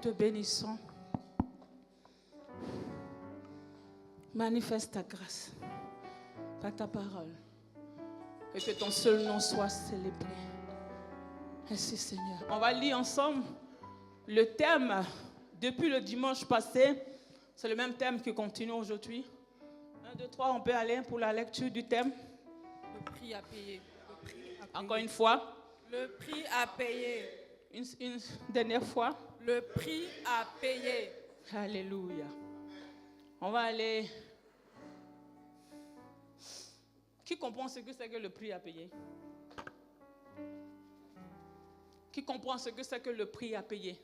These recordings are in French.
te bénissons. Manifeste ta grâce par ta parole. Et que ton seul nom soit célébré. Merci Seigneur. On va lire ensemble le thème depuis le dimanche passé. C'est le même thème qui continue aujourd'hui. 1, 2, 3, on peut aller pour la lecture du thème. Le prix à payer. Encore une fois. Le prix à payer. Une dernière fois. Le prix à payer. Alléluia. On va aller. Qui comprend ce que c'est que le prix à payer? Qui comprend ce que c'est que le prix à payer?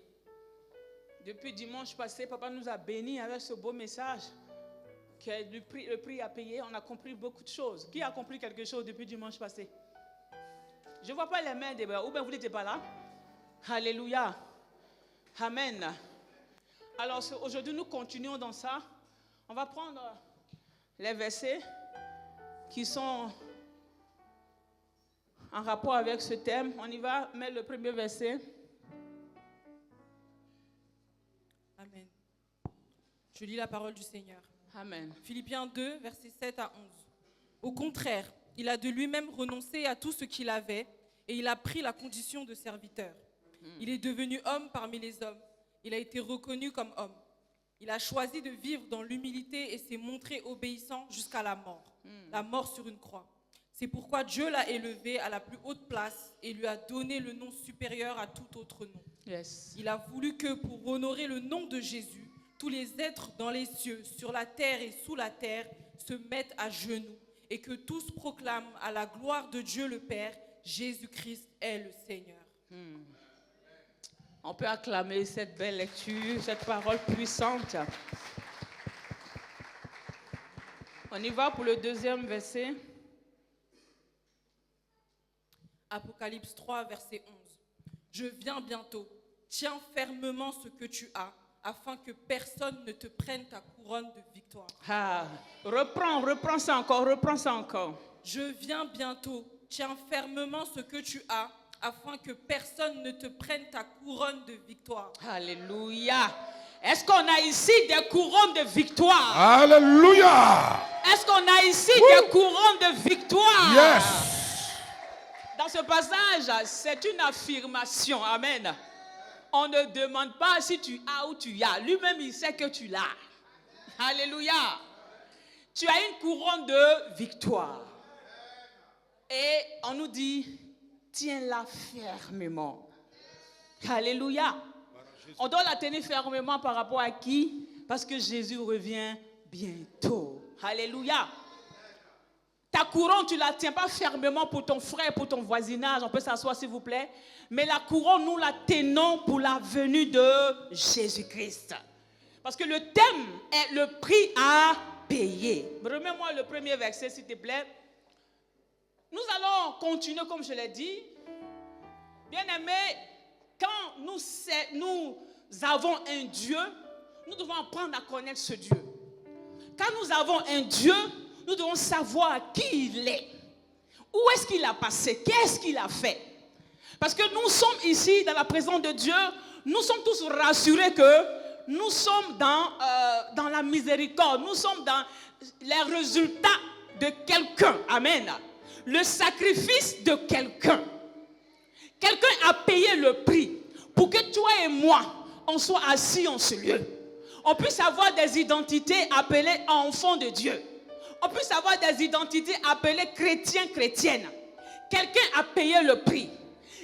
Depuis dimanche passé, papa nous a bénis avec ce beau message qui est le prix à payer. On a compris beaucoup de choses. Qui a compris quelque chose depuis dimanche passé? Je ne vois pas les mains des bras. Ou bien vous n'étiez pas là? Alléluia. Amen. Alors aujourd'hui, nous continuons dans ça. On va prendre les versets qui sont en rapport avec ce thème. On y va mettre le premier verset. Amen. Je lis la parole du Seigneur. Amen. Philippiens 2, versets 7 à 11. Au contraire, il a de lui-même renoncé à tout ce qu'il avait et il a pris la condition de serviteur. Il est devenu homme parmi les hommes. Il a été reconnu comme homme. Il a choisi de vivre dans l'humilité et s'est montré obéissant jusqu'à la mort sur une croix. C'est pourquoi Dieu l'a élevé à la plus haute place et lui a donné le nom supérieur à tout autre nom. Yes. Il a voulu que, pour honorer le nom de Jésus, tous les êtres dans les cieux, sur la terre et sous la terre se mettent à genoux et que tous proclament à la gloire de Dieu le Père, Jésus-Christ est le Seigneur. On peut acclamer cette belle lecture, cette parole puissante. On y va pour le deuxième verset. Apocalypse 3, verset 11. Je viens bientôt. Tiens fermement ce que tu as, afin que personne ne te prenne ta couronne de victoire. Reprends ça encore. Je viens bientôt. Tiens fermement ce que tu as, afin que personne ne te prenne ta couronne de victoire. Alléluia. Est-ce qu'on a ici des couronnes de victoire? Alléluia. Est-ce qu'on a ici des couronnes de victoire? Yes. Dans ce passage, c'est une affirmation. Amen. On ne demande pas si tu as ou tu as. Lui-même, il sait que tu l'as. Alléluia. Tu as une couronne de victoire. Et on nous dit, tiens-la fermement. Alléluia. On doit la tenir fermement par rapport à qui? Parce que Jésus revient bientôt. Alléluia. Ta couronne, tu ne la tiens pas fermement pour ton frère, pour ton voisinage. On peut s'asseoir s'il vous plaît. Mais la couronne, nous la tenons pour la venue de Jésus-Christ. Parce que le thème est le prix à payer. Remets-moi le premier verset s'il te plaît. Nous allons continuer comme je l'ai dit. Bien-aimés, quand nous avons un Dieu, nous devons apprendre à connaître ce Dieu. Quand nous avons un Dieu, nous devons savoir qui il est. Où est-ce qu'il a passé? Qu'est-ce qu'il a fait? Parce que nous sommes ici dans la présence de Dieu. Nous sommes tous rassurés que nous sommes dans la miséricorde. Nous sommes dans les résultats de quelqu'un. Amen. Le sacrifice de quelqu'un. Quelqu'un a payé le prix pour que toi et moi, on soit assis en ce lieu. On puisse avoir des identités appelées enfants de Dieu. On puisse avoir des identités appelées chrétiens, chrétiennes. Quelqu'un a payé le prix.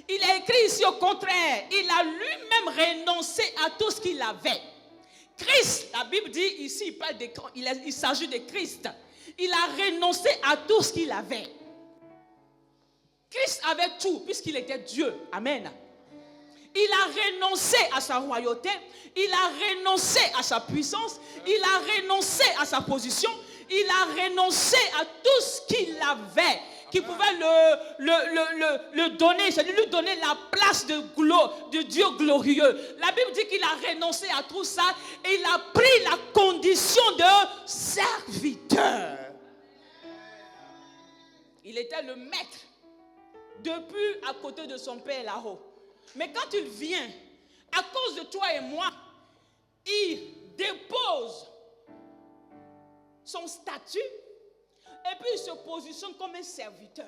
Il a écrit ici au contraire, il a lui-même renoncé à tout ce qu'il avait. Christ, la Bible dit ici, il s'agit de Christ. Il a renoncé à tout ce qu'il avait. Christ avait tout puisqu'il était Dieu. Amen. Il a renoncé à sa royauté. Il a renoncé à sa puissance. Il a renoncé à sa position. Il a renoncé à tout ce qu'il avait qui pouvait le donner, c'est-à-dire lui donner la place de Dieu glorieux. La Bible dit qu'il a renoncé à tout ça et il a pris la condition de serviteur. Il était le maître depuis à côté de son père là-haut. Mais quand il vient à cause de toi et moi, il dépose son statut et puis il se positionne comme un serviteur.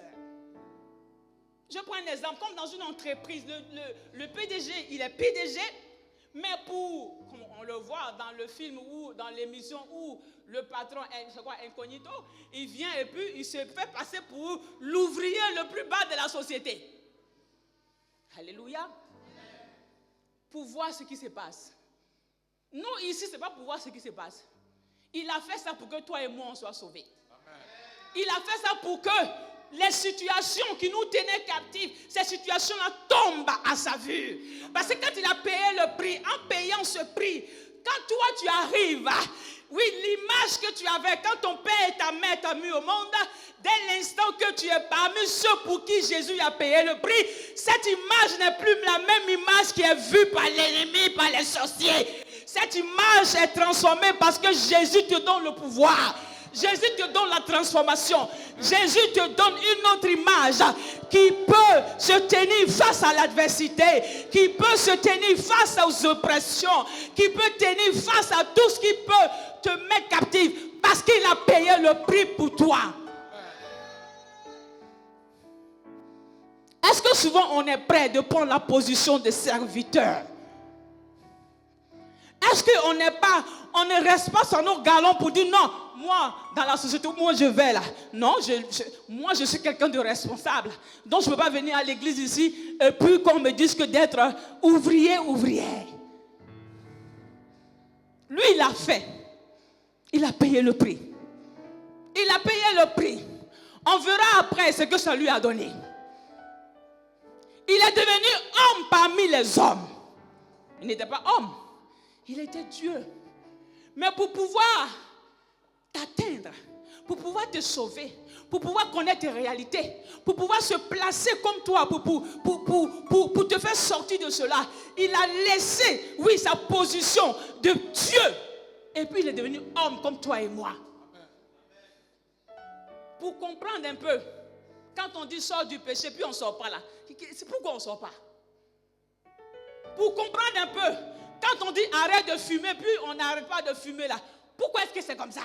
Je prends un exemple, comme dans une entreprise, le PDG, il est PDG, mais comme on le voit dans le film ou dans l'émission où le patron est incognito, il vient et puis il se fait passer pour l'ouvrier le plus bas de la société. Alléluia. Pour voir ce qui se passe. Nous, ici, ce n'est pas pour voir ce qui se passe. Il a fait ça pour que toi et moi, on soit sauvés. Amen. Il a fait ça pour que les situations qui nous tenaient captifs, ces situations-là tombent à sa vue. Parce que quand il a payé le prix, en payant ce prix, quand toi tu arrives, oui, l'image que tu avais, quand ton père et ta mère t'ont mis au monde, dès l'instant que tu es parmi ceux pour qui Jésus a payé le prix, cette image n'est plus la même image qui est vue par l'ennemi, par les sorciers. Cette image est transformée parce que Jésus te donne le pouvoir. Jésus te donne la transformation. Jésus te donne une autre image qui peut se tenir face à l'adversité, qui peut se tenir face aux oppressions, qui peut tenir face à tout ce qui peut te mettre captif parce qu'il a payé le prix pour toi. Est-ce que souvent on est prêt de prendre la position de serviteur? Est-ce qu'on ne reste pas sur nos galons pour dire non, moi, dans la société, moi je vais là. Non, moi je suis quelqu'un de responsable. Donc je ne peux pas venir à l'église ici et puis qu'on me dise que d'être ouvrière. Lui, il a fait. Il a payé le prix. Il a payé le prix. On verra après ce que ça lui a donné. Il est devenu homme parmi les hommes. Il n'était pas homme. Il était Dieu. Mais pour pouvoir t'atteindre, pour pouvoir te sauver, pour pouvoir connaître tes réalités, pour pouvoir se placer comme toi, pour te faire sortir de cela, il a laissé, oui, sa position de Dieu. Et puis il est devenu homme comme toi et moi. Pour comprendre un peu, quand on dit sort du péché, puis on ne sort pas là. C'est pourquoi on ne sort pas? Pour comprendre un peu, quand on dit arrête de fumer, puis on n'arrête pas de fumer là. Pourquoi est-ce que c'est comme ça?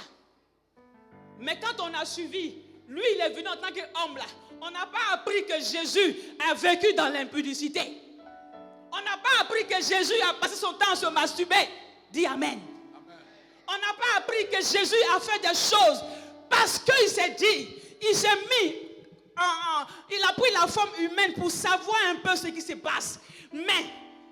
Mais quand on a suivi, lui il est venu en tant qu'homme là. On n'a pas appris que Jésus a vécu dans l'impudicité. On n'a pas appris que Jésus a passé son temps à se masturber. Dis Amen. On n'a pas appris que Jésus a fait des choses parce qu'il s'est dit, il s'est mis, il a pris la forme humaine pour savoir un peu ce qui se passe. Mais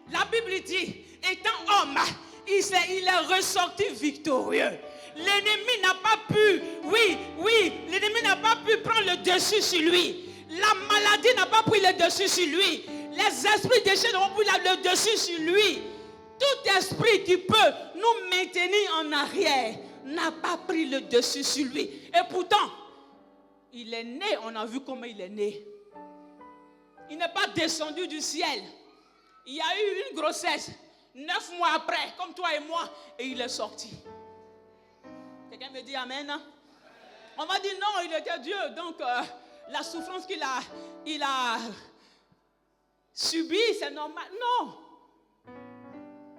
la Bible dit, étant homme, il est ressorti victorieux. L'ennemi n'a pas pu, l'ennemi n'a pas pu prendre le dessus sur lui. La maladie n'a pas pris le dessus sur lui. Les esprits déchets n'ont pas pris le dessus sur lui. Tout esprit qui peut nous maintenir en arrière n'a pas pris le dessus sur lui. Et pourtant, il est né, on a vu comment il est né. Il n'est pas descendu du ciel. Il y a eu une grossesse, 9 mois après, comme toi et moi, et il est sorti. Quelqu'un me dit Amen? On va dire non, il était Dieu, donc la souffrance qu'il a subie, c'est normal. Non.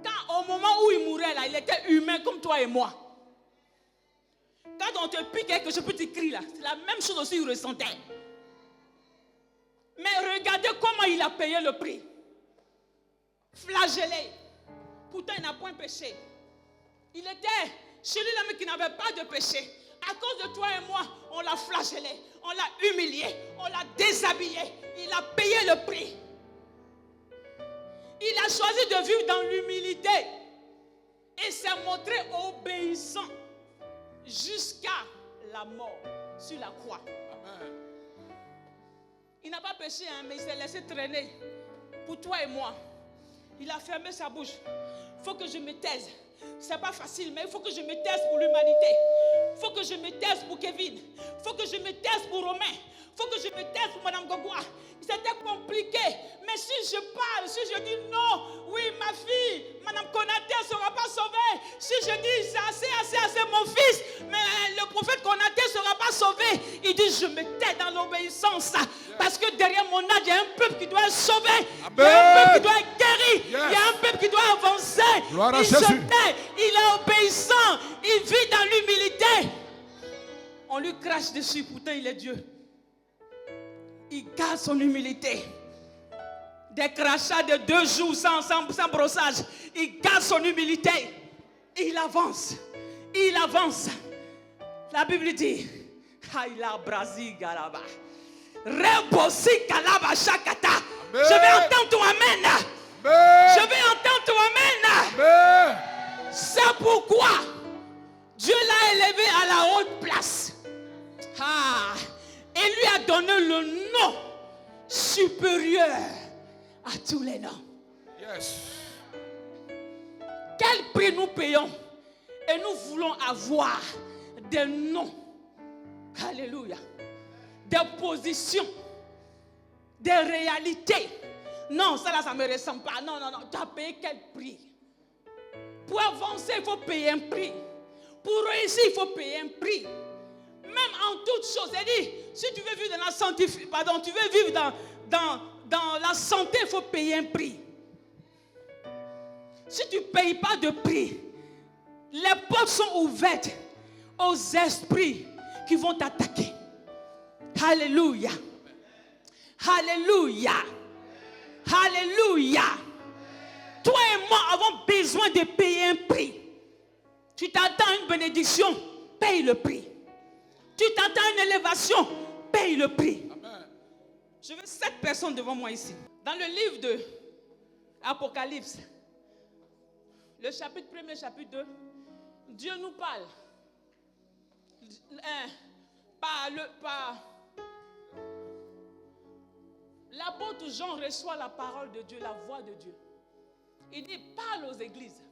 Quand au moment où il mourait là, il était humain comme toi et moi. Quand on te pique quelque chose, tu cries là, c'est la même chose aussi qu'il ressentait. Mais regardez comment il a payé le prix. Flagellé. Pourtant, il n'a point péché. Il était celui-là qui n'avait pas de péché. À cause de toi et moi, on l'a flagellé, on l'a humilié, on l'a déshabillé. Il a payé le prix. Il a choisi de vivre dans l'humilité et s'est montré obéissant jusqu'à la mort sur la croix. Amen. Il n'a pas péché, mais il s'est laissé traîner pour toi et moi. Il a fermé sa bouche. Il faut que je me taise. C'est pas facile, mais il faut que je me taise pour l'humanité. Il faut que je me taise pour Kevin. Il faut que je me taise pour Romain. Il faut que je me taise pour Madame Gogoua. C'était compliqué. Mais si je parle, si je dis non, oui, ma fille, Madame Konaté ne sera pas sauvée. Si je dis c'est assez, mon fils, mais le prophète Konaté ne sera pas sauvé. Il dit je me tais dans l'obéissance. Parce que derrière mon âge, il y a un peuple qui doit être sauvé. Il y a un peuple qui doit être guéri. dit, il y a un peuple qui doit avancer. Gloire à Il se Jésus. tait, il est obéissant, il vit dans l'humilité. On lui crache dessus, pourtant il est Dieu. Il garde son humilité. Des crachats de 2 jours sans brossage. Il garde son humilité. Il avance. Il avance. La Bible dit, Haïla Brasi Galaba. Rebosi Galaba Shakata. Je vais entendre ton amen. Je vais entendre ton amen. C'est pourquoi Dieu l'a élevé à la haute place. Et lui a donné le nom supérieur à tous les noms. Yes. Quel prix nous payons? Et nous voulons avoir des noms. Alléluia. Des positions. Des réalités. Non, ça là, ça ne me ressemble pas. Non. Tu as payé quel prix? Pour avancer, il faut payer un prix. Pour réussir, il faut payer un prix. Même en toutes choses. C'est-à-dire, si tu veux vivre dans la santé, tu veux vivre dans la santé, il faut payer un prix. Si tu ne payes pas de prix, les portes sont ouvertes aux esprits qui vont t'attaquer. Alléluia. Alléluia. Alléluia. Toi et moi avons besoin de payer un prix. Tu t'attends à une bénédiction, paye le prix. Tu t'attends à une élévation, paye le prix. Amen. Je veux 7 personnes devant moi ici. Dans le livre de Apocalypse, le chapitre 1er, chapitre 2, Dieu nous parle. L'apôtre Jean reçoit la parole de Dieu, la voix de Dieu. Il dit, parle aux églises,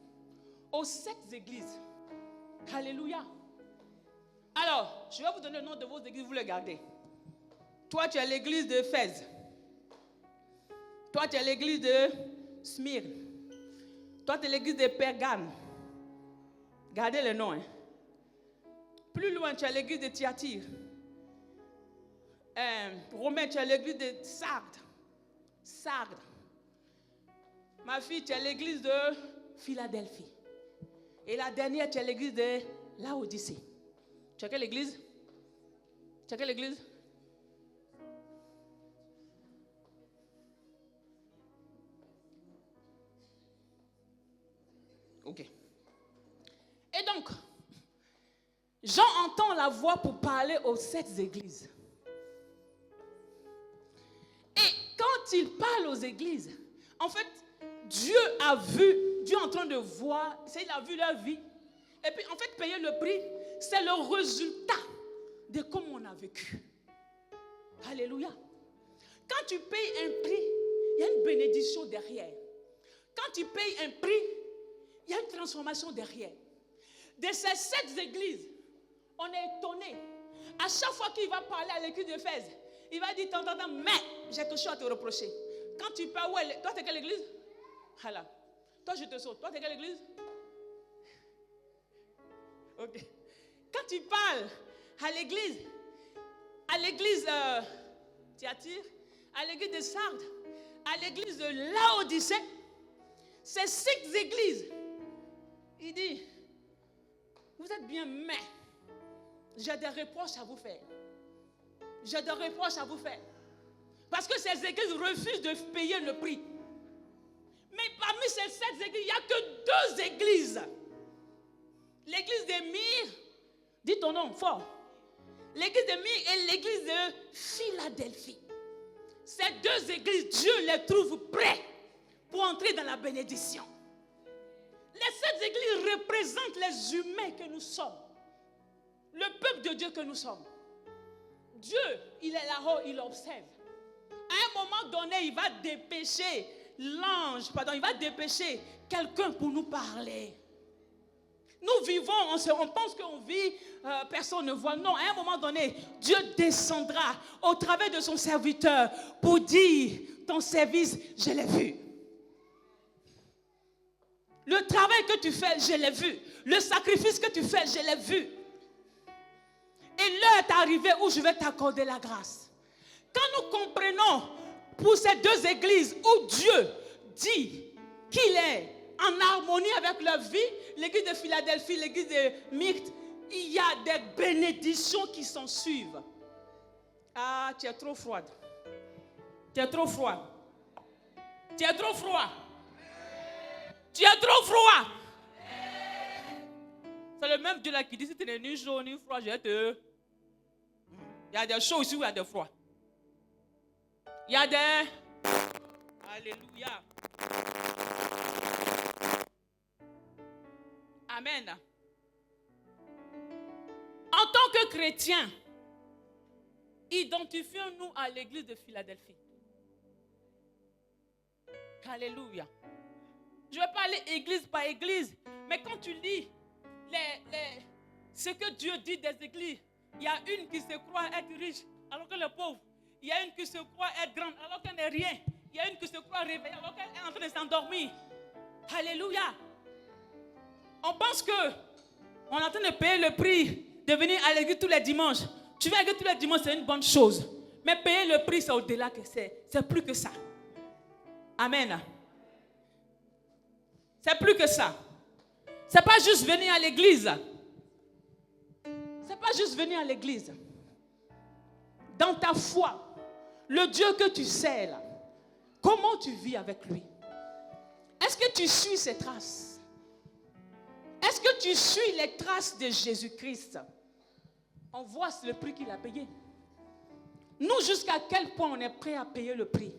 aux 7 églises. Alléluia. Alors, je vais vous donner le nom de vos églises, vous les gardez. Toi, tu es l'église de Éphèse. Toi, tu es l'église de Smyrne. Toi, tu es l'église de Pergame. Gardez les noms. Plus loin, tu as l'église de Thyatire. Romain, tu as l'église de Sardes. Ma fille, tu as l'église de Philadelphie. Et la dernière, tu as l'église de Laodicée. Tu as quelle église? Tu as quelle église? Ok. Et donc, Jean entend la voix pour parler aux 7 églises. Et quand il parle aux églises, en fait, Dieu est en train de voir, il a vu leur vie. Et puis, en fait, payer le prix, c'est le résultat de comment on a vécu. Alléluia. Quand tu payes un prix, il y a une bénédiction derrière. Quand tu payes un prix, il y a une transformation derrière. De ces 7 églises, on est étonné. À chaque fois qu'il va parler à l'église d'Éphèse, il va dire, mais j'ai quelque chose à te reprocher. Quand tu parles, toi, tu es quelle église? Voilà. Toi, je te saute. Toi, tu es quelle église? Ok. Quand tu parles à l'église Thyatire, à l'église de Sardes, à l'église de Laodicée, ces 6 églises, il dit, vous êtes bien, mais j'ai des reproches à vous faire. J'ai des reproches à vous faire. Parce que ces églises refusent de payer le prix. Mais parmi ces 7 églises, il n'y a que 2 églises. L'église de Myre, dis ton nom fort. L'église de Myre et l'église de Philadelphie. Ces 2 églises, Dieu les trouve prêts pour entrer dans la bénédiction. Les 7 églises représentent les humains que nous sommes. Le peuple de Dieu que nous sommes. Dieu, il est là-haut, il observe. À un moment donné, il va dépêcher il va dépêcher quelqu'un pour nous parler. Nous vivons, on pense qu'on vit, personne ne voit. Non, à un moment donné, Dieu descendra au travers de son serviteur pour dire, ton service, je l'ai vu. Le travail que tu fais, je l'ai vu. Le sacrifice que tu fais, je l'ai vu. Et l'heure est arrivée où je vais t'accorder la grâce. Quand nous comprenons pour ces 2 églises où Dieu dit qu'il est en harmonie avec leur vie, l'église de Philadelphie, l'église de Myrte, il y a des bénédictions qui s'en suivent. Ah, tu es trop froide. Tu es trop froid. Tu es trop froid. Tu es trop froid. C'est le même Dieu là qui dit si tu n'es ni chaud ni froid, je vais te... Il y a des chauds ici où il y a des froids. Il y a des... Alléluia. Amen. En tant que chrétiens, identifions-nous à l'église de Philadelphie. Alléluia. Je ne vais pas aller église par église, mais quand tu lis ce que Dieu dit des églises, il y a une qui se croit être riche alors qu'elle est pauvre. Il y a une qui se croit être grande alors qu'elle n'est rien. Il y a une qui se croit réveillée alors qu'elle est en train de s'endormir. Alléluia. On pense qu'on est en train de payer le prix de venir à l'église tous les dimanches. Tu viens à l'église tous les dimanches, c'est une bonne chose. Mais payer le prix, c'est au-delà que c'est plus que ça. Amen. C'est plus que ça. C'est pas juste venir à l'église. C'est pas juste venir à l'église. Dans ta foi, le Dieu que tu sais là, comment tu vis avec lui? Est-ce que tu suis ses traces? Est-ce que tu suis les traces de Jésus-Christ? On voit le prix qu'il a payé. Nous, jusqu'à quel point on est prêt à payer le prix?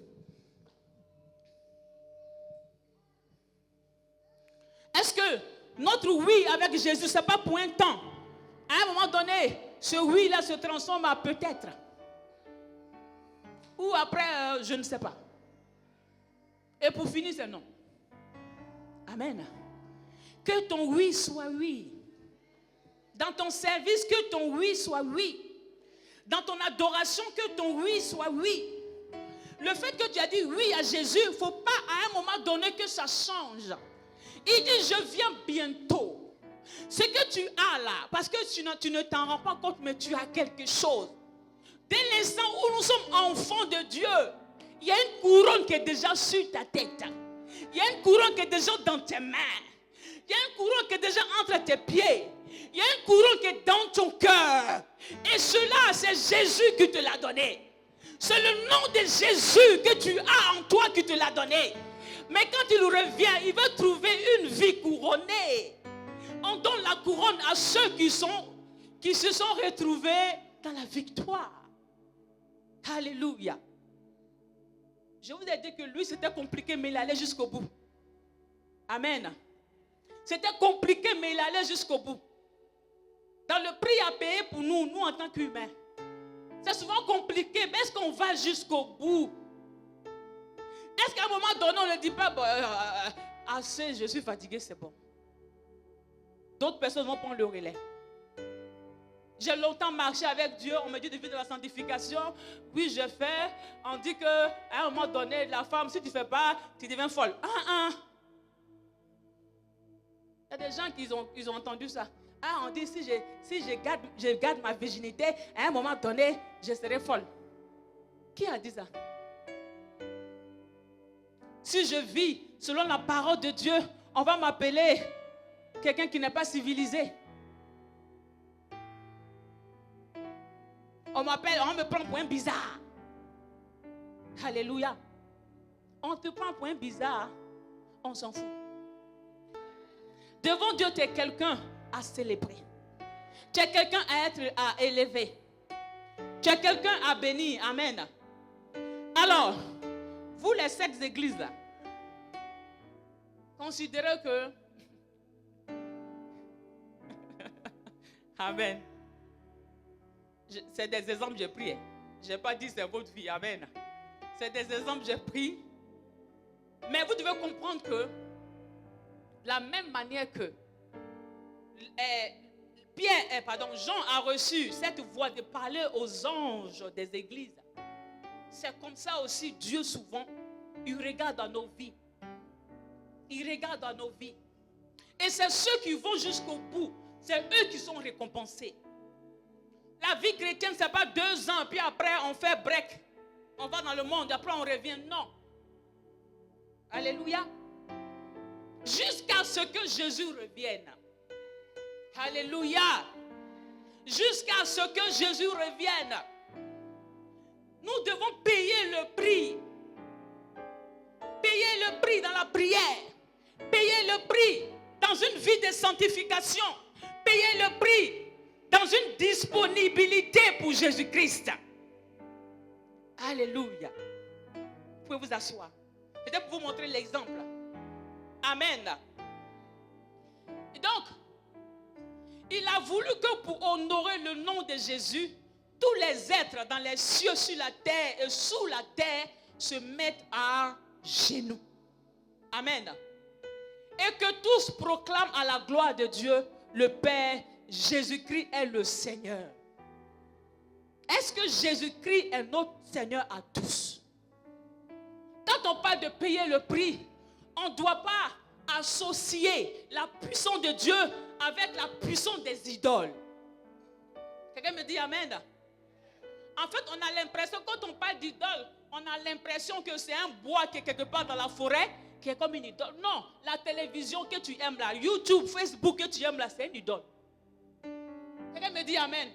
Est-ce que notre oui avec Jésus, ce n'est pas pour un temps? À un moment donné, ce oui-là se transforme à peut-être. Ou après, je ne sais pas. Et pour finir, c'est non. Amen. Que ton oui soit oui. Dans ton service, que ton oui soit oui. Dans ton adoration, que ton oui soit oui. Le fait que tu as dit oui à Jésus, il ne faut pas à un moment donné que ça change. Il dit, je viens bientôt. Ce que tu as là, parce que tu ne t'en rends pas compte, mais tu as quelque chose. Dès l'instant où nous sommes enfants de Dieu, il y a une couronne qui est déjà sur ta tête. Il y a une couronne qui est déjà dans tes mains. Il y a une couronne qui est déjà entre tes pieds. Il y a une couronne qui est dans ton cœur. Et cela, c'est Jésus qui te l'a donné. C'est le nom de Jésus que tu as en toi qui te l'a donné. Mais quand il revient, il veut trouver une vie couronnée. On donne la couronne à ceux qui se sont retrouvés dans la victoire. Alléluia. Je vous ai dit que lui, c'était compliqué, mais il allait jusqu'au bout. Amen. C'était compliqué, mais il allait jusqu'au bout. Dans le prix à payer pour nous en tant qu'humains, c'est souvent compliqué, mais est-ce qu'on va jusqu'au bout? Est-ce qu'à un moment donné, on ne dit pas, assez, je suis fatigué, c'est bon. D'autres personnes vont prendre le relais. J'ai longtemps marché avec Dieu, on me dit de vivre de la sanctification. Oui, je fais. On dit qu'à un moment donné, la femme, si tu ne fais pas, tu deviens folle. Il y a des gens qui ont entendu ça. On dit si je garde ma virginité, à un moment donné, je serai folle. Qui a dit ça? Si je vis selon la parole de Dieu, on va m'appeler quelqu'un qui n'est pas civilisé. On me prend pour un bizarre. Alléluia. On te prend pour un bizarre, on s'en fout. Devant Dieu, tu es quelqu'un à célébrer. Tu es quelqu'un à élever. Tu es quelqu'un à bénir. Amen. Alors, vous les 7 églises là, considérez que Amen. C'est des exemples que j'ai pris. Je n'ai pas dit c'est votre vie. Amen. C'est des exemples que j'ai pris. Mais vous devez comprendre que la même manière que Jean a reçu cette voix de parler aux anges des églises. C'est comme ça aussi Dieu souvent, il regarde dans nos vies. Il regarde dans nos vies. Et c'est ceux qui vont jusqu'au bout. C'est eux qui sont récompensés. La vie chrétienne, ce n'est pas 2 ans, puis après on fait break. On va dans le monde, après on revient. Non. Alléluia. jusqu'à ce que Jésus revienne. Alléluia. Jusqu'à ce que Jésus revienne. Nous devons payer le prix. Payer le prix dans la prière. Payer le prix dans une vie de sanctification. Payer le prix dans une disponibilité pour Jésus-Christ. Alléluia. Vous pouvez vous asseoir. Peut-être vous montrer l'exemple. Amen. Et donc, il a voulu que pour honorer le nom de Jésus, tous les êtres dans les cieux, sur la terre et sous la terre se mettent à genoux. Amen. Et que tous proclament à la gloire de Dieu, le Père, Jésus-Christ est le Seigneur. Est-ce que Jésus-Christ est notre Seigneur à tous? Quand on parle de payer le prix, on ne doit pas associer la puissance de Dieu avec la puissance des idoles. Quelqu'un me dit Amen? En fait, on a l'impression, quand on parle d'idole, on a l'impression que c'est un bois qui est quelque part dans la forêt, qui est comme une idole. Non, la télévision que tu aimes là, YouTube, Facebook que tu aimes là, c'est une idole. Quelqu'un me dit Amen?